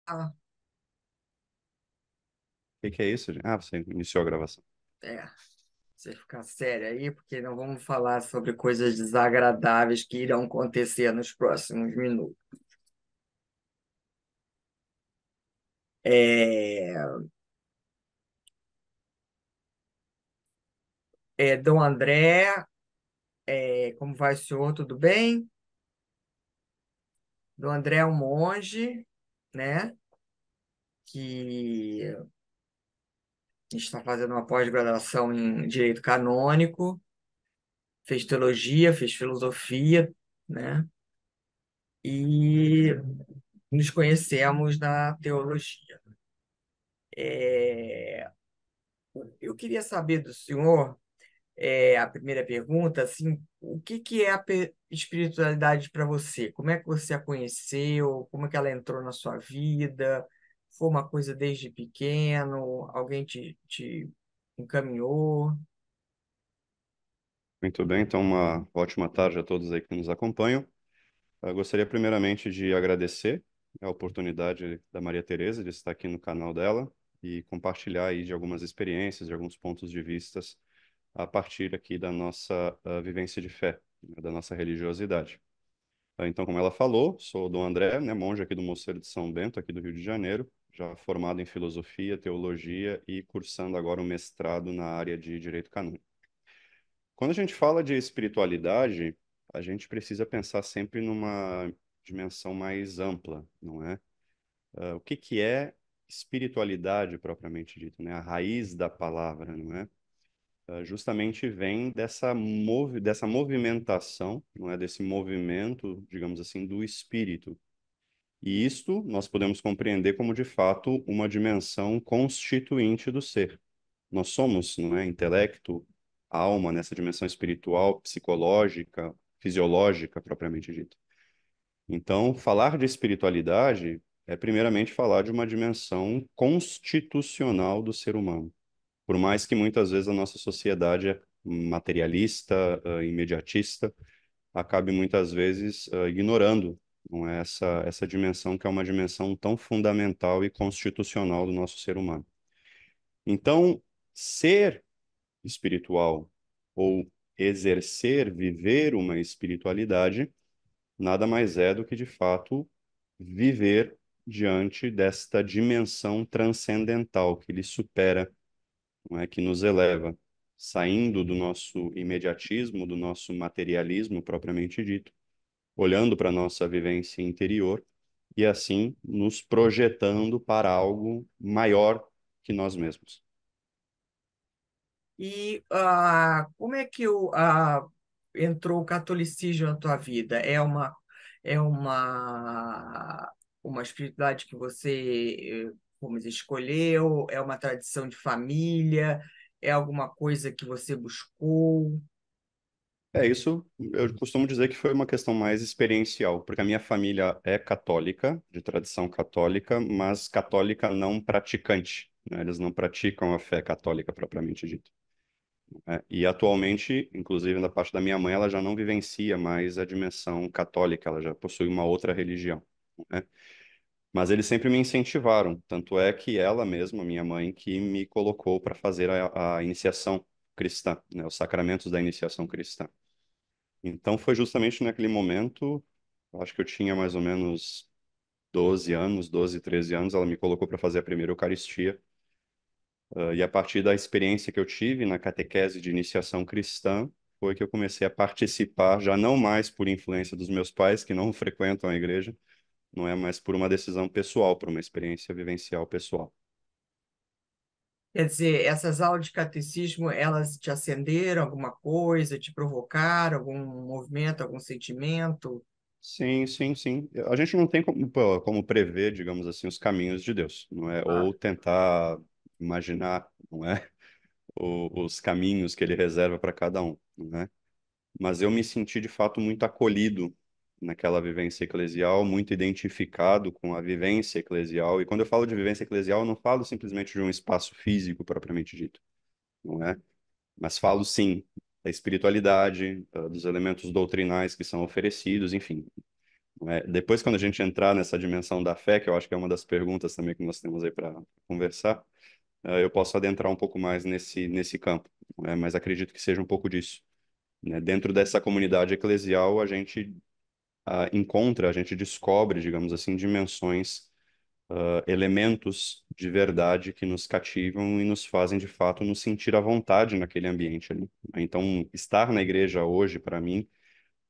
Ah, Que é isso, gente? Ah, você iniciou a gravação. é, você ficar sério aí, porque não vamos falar sobre coisas desagradáveis que irão acontecer nos próximos minutos. É, Dom André, como vai o senhor? Tudo bem? Dom André é um monge, né, que está fazendo uma pós-graduação em Direito Canônico, fez teologia, fez filosofia, né, e nos conhecemos na teologia. É, Eu queria saber do senhor, a primeira pergunta, assim, o que que é a espiritualidade para você? Como é que você a conheceu? Como é que ela entrou na sua vida? Foi uma coisa desde pequeno? Alguém te encaminhou? Muito bem, então uma ótima tarde a todos aí que nos acompanham. Eu gostaria primeiramente de agradecer a oportunidade da Maria Tereza de estar aqui no canal dela e compartilhar aí de algumas experiências, de alguns pontos de vistas a partir aqui da nossa vivência de fé, né, da nossa religiosidade. Então, como ela falou, sou Dom André, né, monge aqui do Mosteiro de São Bento, aqui do Rio de Janeiro, já formado em filosofia, teologia e cursando agora um mestrado na área de direito canônico. Quando a gente fala de espiritualidade, a gente precisa pensar sempre numa dimensão mais ampla, não é? O que que é espiritualidade propriamente dito, né? A raiz da palavra, não é? Justamente vem dessa movimentação, não é? Desse movimento, digamos assim, do espírito. E isto nós podemos compreender como, de fato, uma dimensão constituinte do ser. Nós somos, não é, intelecto, alma, nessa dimensão espiritual, psicológica, fisiológica, propriamente dita. Então, falar de espiritualidade é primeiramente falar de uma dimensão constitucional do ser humano. Por mais que muitas vezes a nossa sociedade é materialista, imediatista, acabe muitas vezes ignorando, não é, essa dimensão que é uma dimensão tão fundamental e constitucional do nosso ser humano. Então, ser espiritual ou exercer, viver uma espiritualidade, nada mais é do que, de fato, viver diante desta dimensão transcendental que lhe supera, não é, que nos eleva, saindo do nosso imediatismo, do nosso materialismo propriamente dito, olhando para a nossa vivência interior e assim nos projetando para algo maior que nós mesmos. E como é que entrou o catolicismo na tua vida? É uma espiritualidade que você, como diz, escolheu? É uma tradição de família? É alguma coisa que você buscou? É isso, eu costumo dizer que foi uma questão mais experiencial, porque a minha família é católica, de tradição católica, mas católica não praticante, né? Eles não praticam a fé católica propriamente dita, né? E atualmente, inclusive da parte da minha mãe, ela já não vivencia mais a dimensão católica, ela já possui uma outra religião, né? Mas eles sempre me incentivaram, tanto é que ela mesma, minha mãe, que me colocou para fazer a iniciação cristã, né? Os sacramentos da iniciação cristã. Então foi justamente naquele momento, eu acho que eu tinha mais ou menos 12 anos, 12, 13 anos, ela me colocou para fazer a primeira Eucaristia. E a partir da experiência que eu tive na catequese de iniciação cristã, foi que eu comecei a participar, já não mais por influência dos meus pais, que não frequentam a igreja, não é mais por uma decisão pessoal, por uma experiência vivencial pessoal. Quer dizer, essas aulas de catecismo, elas te acenderam alguma coisa, te provocaram algum movimento, algum sentimento? Sim, sim, sim. A gente não tem como, pô, como prever, digamos assim, os caminhos de Deus, não é? Ah, Ou tentar imaginar, não é? Os caminhos que ele reserva para cada um, né? Mas eu me senti de fato muito acolhido naquela vivência eclesial, muito identificado com a vivência eclesial. E quando eu falo de vivência eclesial, eu não falo simplesmente de um espaço físico propriamente dito, não é? Mas falo sim da espiritualidade, dos elementos doutrinais que são oferecidos, enfim. não é? Depois, quando a gente entrar nessa dimensão da fé, que eu acho que é uma das perguntas também que nós temos aí para conversar, eu posso adentrar um pouco mais nesse campo, não é? Mas acredito que seja um pouco disso, né? Dentro dessa comunidade eclesial, a gente encontra, a gente descobre, digamos assim, dimensões, elementos de verdade que nos cativam e nos fazem, de fato, nos sentir à vontade naquele ambiente ali. Então, estar na igreja hoje, para mim,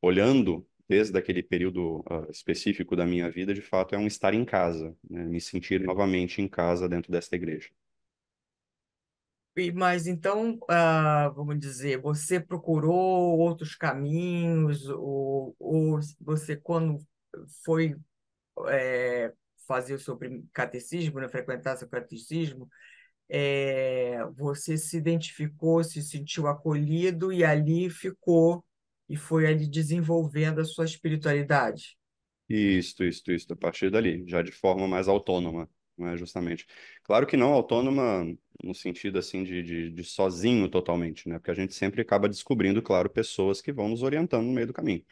olhando desde aquele período específico da minha vida, de fato, é um estar em casa, né? Me sentir novamente em casa dentro desta igreja. Mas então, vamos dizer, você procurou outros caminhos, ou você, quando foi fazer o seu catecismo, né, frequentar seu catecismo, você se identificou, se sentiu acolhido e ali ficou, e foi ali desenvolvendo a sua espiritualidade? Isso, a partir dali, já de forma mais autônoma, não é justamente. Claro que não autônoma no sentido assim de sozinho totalmente, né? Porque a gente sempre acaba descobrindo, claro, pessoas que vão nos orientando no meio do caminho.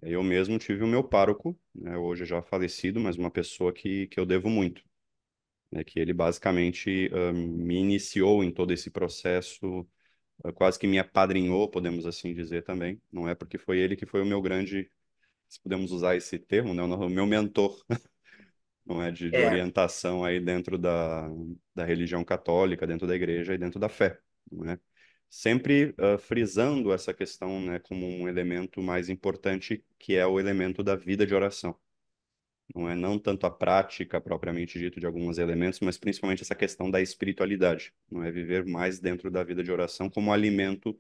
Eu mesmo tive o meu pároco, né, hoje já falecido, mas uma pessoa que eu devo muito, né, que ele basicamente me iniciou em todo esse processo, quase que me apadrinhou, podemos assim dizer também. Não é porque foi ele que foi o meu grande, se podemos usar esse termo, né, o meu mentor, não é, de É, orientação aí dentro da religião católica, dentro da igreja e dentro da fé, não é? Sempre frisando essa questão, né, como um elemento mais importante, que é o elemento da vida de oração. Não é não tanto a prática propriamente dito de alguns elementos, mas principalmente essa questão da espiritualidade, não é viver mais dentro da vida de oração como alimento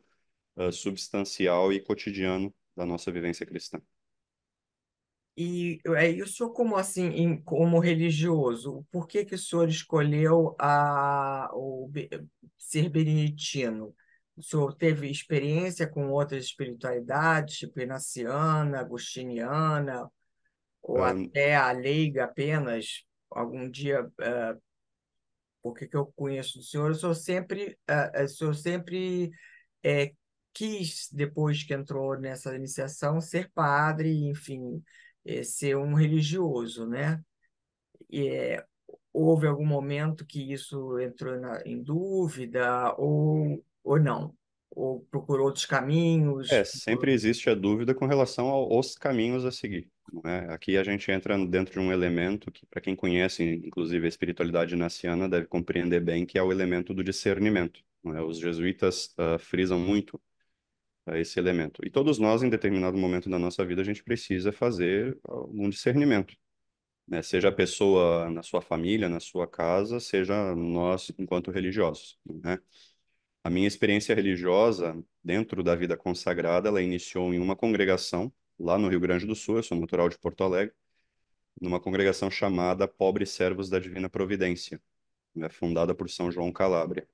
substancial e cotidiano da nossa vivência cristã. e o senhor, como assim, como religioso, por que que o senhor escolheu ser beneditino? O senhor teve experiência com outras espiritualidades, tipo inaciana, agostiniana, ou Ahn, até a leiga apenas? Algum dia, porque que eu conheço o senhor, o senhor sempre é, quis, depois que entrou nessa iniciação, ser padre, enfim, ser um religioso, né? E, houve algum momento que isso entrou em dúvida, ou não? Ou procurou outros caminhos? Sempre existe a dúvida com relação aos caminhos a seguir, não é? Aqui a gente entra dentro de um elemento que, para quem conhece, inclusive, a espiritualidade naciana, deve compreender bem, que é o elemento do discernimento, não é? Os jesuítas frisam muito esse elemento. E todos nós, em determinado momento da nossa vida, a gente precisa fazer algum discernimento, né? Seja a pessoa na sua família, na sua casa, seja nós enquanto religiosos, né? A minha experiência religiosa dentro da vida consagrada, ela iniciou em uma congregação lá no Rio Grande do Sul, eu sou natural de Porto Alegre, numa congregação chamada Pobres Servos da Divina Providência, né, fundada por São João Calabria.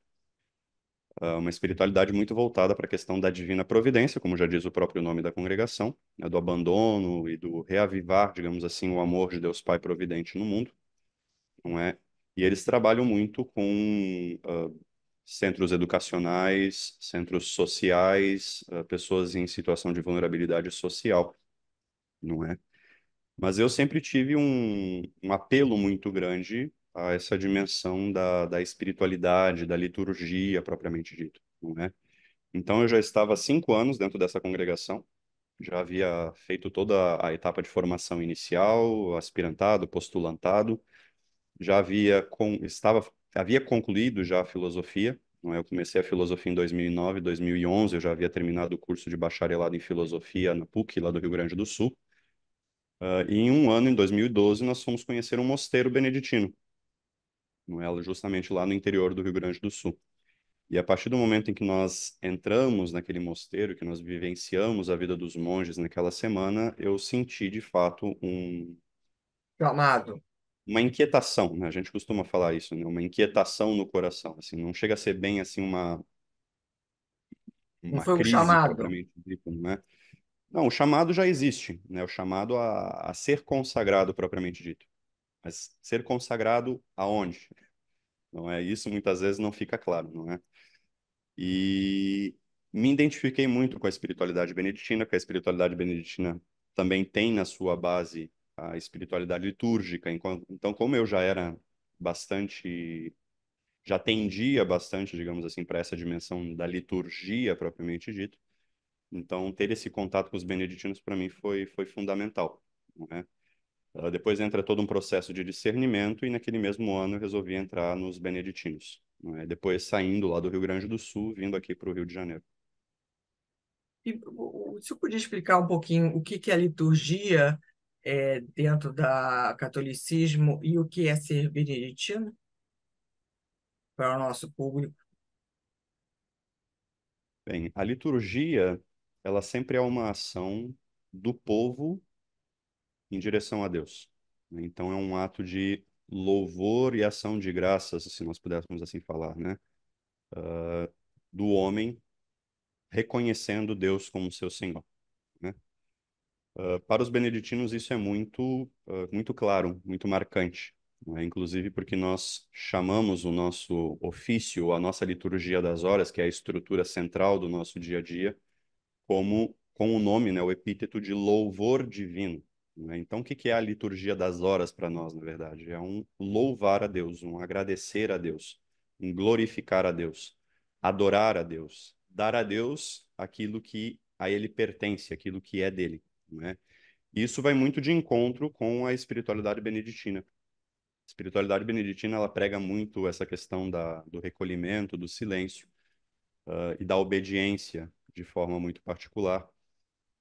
Uma espiritualidade muito voltada para a questão da divina providência, como já diz o próprio nome da congregação, né, do abandono e do reavivar, digamos assim, o amor de Deus Pai providente no mundo, não é? E eles trabalham muito com centros educacionais, centros sociais, pessoas em situação de vulnerabilidade social, não é? Mas eu sempre tive um apelo muito grande a essa dimensão da espiritualidade, da liturgia propriamente dito, não é? Então eu já estava há 5 anos dentro dessa congregação, já havia feito toda a etapa de formação inicial, aspirantado, postulantado, já havia concluído já a filosofia, não é? Eu comecei a filosofia em 2009, 2011, eu já havia terminado o curso de bacharelado em filosofia na PUC, lá do Rio Grande do Sul. E em um ano, em 2012, nós fomos conhecer um mosteiro beneditino, não é? Justamente lá no interior do Rio Grande do Sul. E a partir do momento em que nós entramos naquele mosteiro, que nós vivenciamos a vida dos monges naquela semana, eu senti de fato Chamado. uma inquietação, né? A gente costuma falar isso, né? Uma inquietação no coração, assim, não chega a ser bem assim Não uma foi um crise chamado? propriamente dita, não é? Não, o chamado já existe, né? O chamado a ser consagrado propriamente dito. Mas ser consagrado aonde? Não é? Isso muitas vezes não fica claro, não é? E me identifiquei muito com a espiritualidade beneditina, porque a espiritualidade beneditina também tem na sua base a espiritualidade litúrgica. Então, como eu já era bastante, já tendia bastante, digamos assim, para essa dimensão da liturgia propriamente dito, então ter esse contato com os beneditinos para mim foi fundamental, não é? Depois entra todo um processo de discernimento e naquele mesmo ano eu resolvi entrar nos beneditinos, não é? Depois saindo lá do Rio Grande do Sul, vindo aqui para o Rio de Janeiro. E o senhor podia explicar um pouquinho o que que é a liturgia dentro da catolicismo e o que é ser beneditino para o nosso público? Bem, a liturgia, ela sempre é uma ação do povo em direção a Deus, né? Então é um ato de louvor e ação de graças, se nós pudéssemos assim falar, né? Do homem reconhecendo Deus como seu Senhor, né? Para os beneditinos isso é muito claro, muito marcante, né? Inclusive porque nós chamamos o nosso ofício, a nossa liturgia das horas, que é a estrutura central do nosso dia a dia, como com o nome, né, o epíteto de louvor divino, né? Então, o que que é a liturgia das horas para nós, na verdade? É um louvar a Deus, um agradecer a Deus, um glorificar a Deus, adorar a Deus, dar a Deus aquilo que a Ele pertence, aquilo que é dele, né? Isso vai muito de encontro com a espiritualidade beneditina. A espiritualidade beneditina, ela prega muito essa questão do recolhimento, do silêncio, e da obediência de forma muito particular.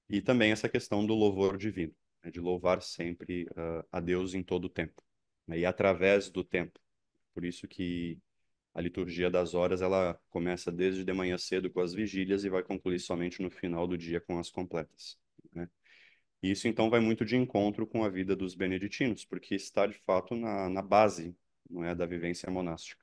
E também essa questão do louvor divino, né, de louvar sempre a Deus em todo o tempo, né, e através do tempo. Por isso que a liturgia das horas ela começa desde de manhã cedo com as vigílias e vai concluir somente no final do dia com as completas, né? E isso então vai muito de encontro com a vida dos beneditinos, porque está de fato na base, não é, da vivência monástica.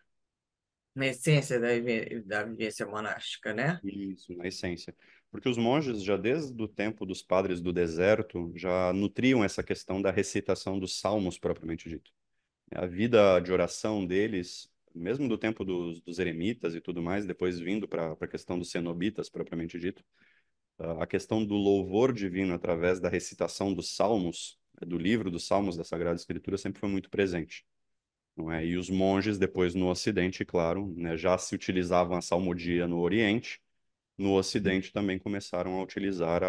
Na essência da vivência monástica, né? Isso, na essência. Porque os monges, já desde o tempo dos padres do deserto, já nutriam essa questão da recitação dos salmos, propriamente dito. A vida de oração deles, mesmo do tempo dos eremitas e tudo mais, depois vindo para a questão dos cenobitas, propriamente dito, a questão do louvor divino através da recitação dos salmos, do livro dos salmos da Sagrada Escritura, sempre foi muito presente. Não é? E os monges, depois no Ocidente, claro, né, já se utilizavam a salmodia no Oriente, no Ocidente também começaram a utilizar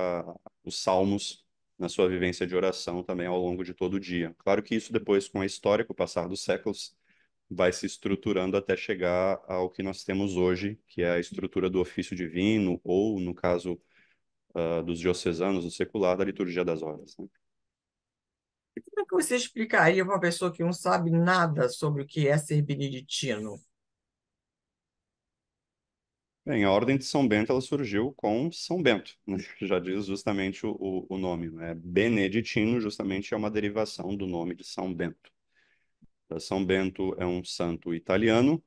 os salmos na sua vivência de oração também ao longo de todo o dia. Claro que isso depois, com a história, com o passar dos séculos, vai se estruturando até chegar ao que nós temos hoje, que é a estrutura do ofício divino, ou, no caso, dos diocesanos, do secular, da liturgia das horas, né? E como é que você explicaria para uma pessoa que não sabe nada sobre o que é ser beneditino? Bem, a Ordem de São Bento ela surgiu com São Bento, né? Já diz justamente o nome, né? Beneditino justamente é uma derivação do nome de São Bento. São Bento é um santo italiano,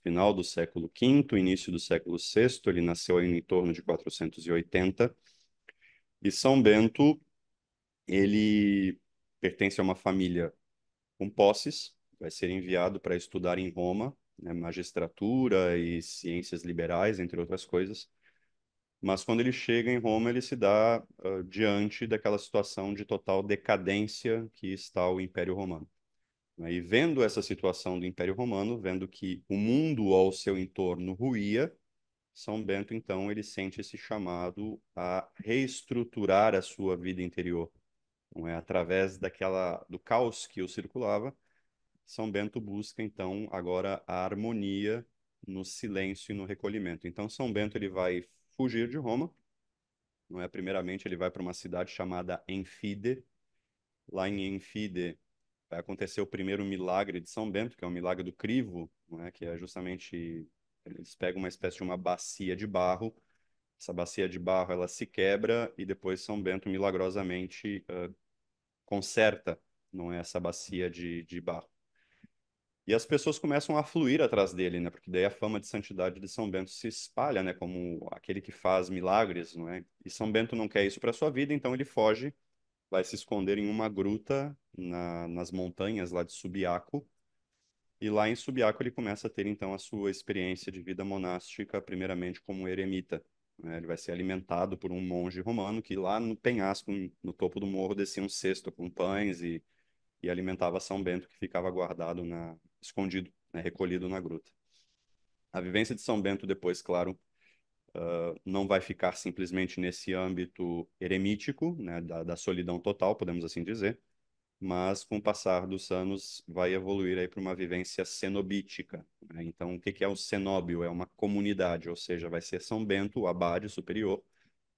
final do século V, início do século VI, ele nasceu em torno de 480. E São Bento, ele pertence a uma família com posses, vai ser enviado para estudar em Roma, né, magistratura e ciências liberais, entre outras coisas. Mas quando ele chega em Roma, ele se dá diante daquela situação de total decadência que está o Império Romano, né? E vendo essa situação do Império Romano, vendo que o mundo ao seu entorno ruía, São Bento, então, ele sente esse chamado a reestruturar a sua vida interior, não é? Através do caos que o circulava, São Bento busca, então, agora a harmonia no silêncio e no recolhimento. Então, São Bento ele vai fugir de Roma, não é? Primeiramente, ele vai para uma cidade chamada Enfide. Lá em Enfide vai acontecer o primeiro milagre de São Bento, que é o milagre do crivo, não é? Que é justamente eles pegam uma espécie de uma bacia de barro. Essa bacia de barro ela se quebra e depois São Bento milagrosamente conserta, não é, essa bacia de barro. E as pessoas começam a fluir atrás dele, né? Porque daí a fama de santidade de São Bento se espalha, né? Como aquele que faz milagres, não é? E São Bento não quer isso para sua vida, então ele foge, vai se esconder em uma gruta nas montanhas lá de Subiaco. E lá em Subiaco ele começa a ter então a sua experiência de vida monástica, primeiramente como eremita. né? Ele vai ser alimentado por um monge romano que lá no penhasco, no topo do morro, descia um cesto com pães e alimentava São Bento, que ficava guardado escondido, né, recolhido na gruta. A vivência de São Bento depois, claro, não vai ficar simplesmente nesse âmbito eremítico, né, da solidão total, podemos assim dizer, mas com o passar dos anos vai evoluir aí para uma vivência cenobítica, né? Então, o que que é o cenóbio? É uma comunidade, ou seja, vai ser São Bento, o abade superior,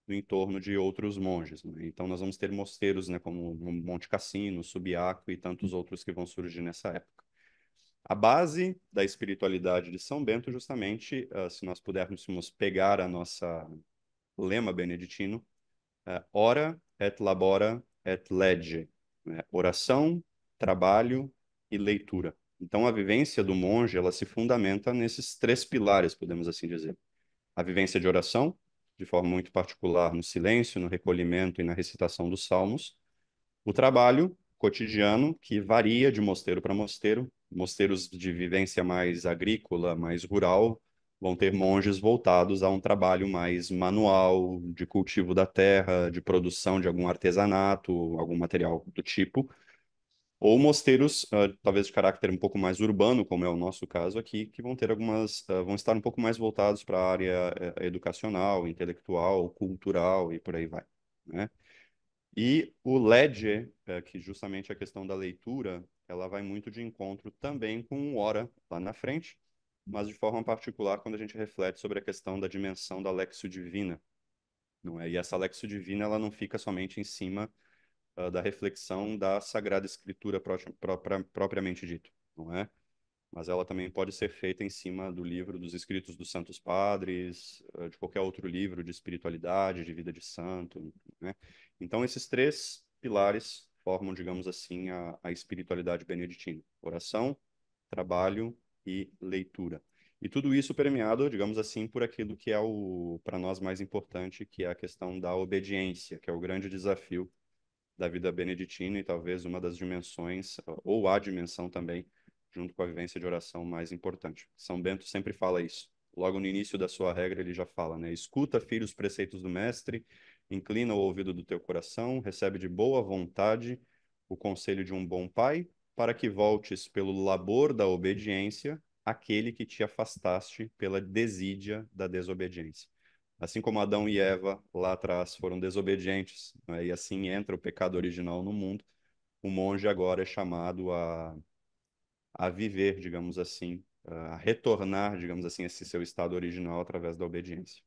no entorno de outros monges, né? Então, nós vamos ter mosteiros, né, como Monte Cassino, Subiaco e tantos outros que vão surgir nessa época. A base da espiritualidade de São Bento, justamente, se nós pudermos pegar a nossa lema beneditino, ora et labora et lege, né? Oração, trabalho e leitura. Então, a vivência do monge, ela se fundamenta nesses três pilares, podemos assim dizer. A vivência de oração, de forma muito particular no silêncio, no recolhimento e na recitação dos salmos. O trabalho cotidiano, que varia de mosteiro para mosteiro. Mosteiros de vivência mais agrícola, mais rural, vão ter monges voltados a um trabalho mais manual, de cultivo da terra, de produção de algum artesanato, algum material do tipo. Ou mosteiros, talvez de caráter um pouco mais urbano, como é o nosso caso aqui, que vão ter vão estar um pouco mais voltados para a área educacional, intelectual, cultural e por aí vai, né? E o Ledger, que justamente a questão da leitura, ela vai muito de encontro também com o Hora lá na frente, mas de forma particular quando a gente reflete sobre a questão da dimensão da Lexio Divina, não é? E essa Lexio Divina, ela não fica somente em cima da reflexão da Sagrada Escritura propriamente dito, não é? Mas ela também pode ser feita em cima do livro dos escritos dos Santos Padres, de qualquer outro livro de espiritualidade, de vida de santo, né? Então, esses três pilares formam, digamos assim, a espiritualidade beneditina: oração, trabalho e leitura. E tudo isso permeado, digamos assim, por aquilo que é para nós, mais importante, que é a questão da obediência, que é o grande desafio da vida beneditina e talvez uma das dimensões, ou a dimensão também, junto com a vivência de oração mais importante. São Bento sempre fala isso. Logo no início da sua regra, ele já fala, né? Escuta, filho, os preceitos do mestre, inclina o ouvido do teu coração, recebe de boa vontade o conselho de um bom pai, para que voltes pelo labor da obediência àquele que te afastaste pela desídia da desobediência. Assim como Adão e Eva lá atrás foram desobedientes, né? E assim entra o pecado original no mundo, o monge agora é chamado a viver, digamos assim, a retornar, digamos assim, esse seu estado original através da obediência.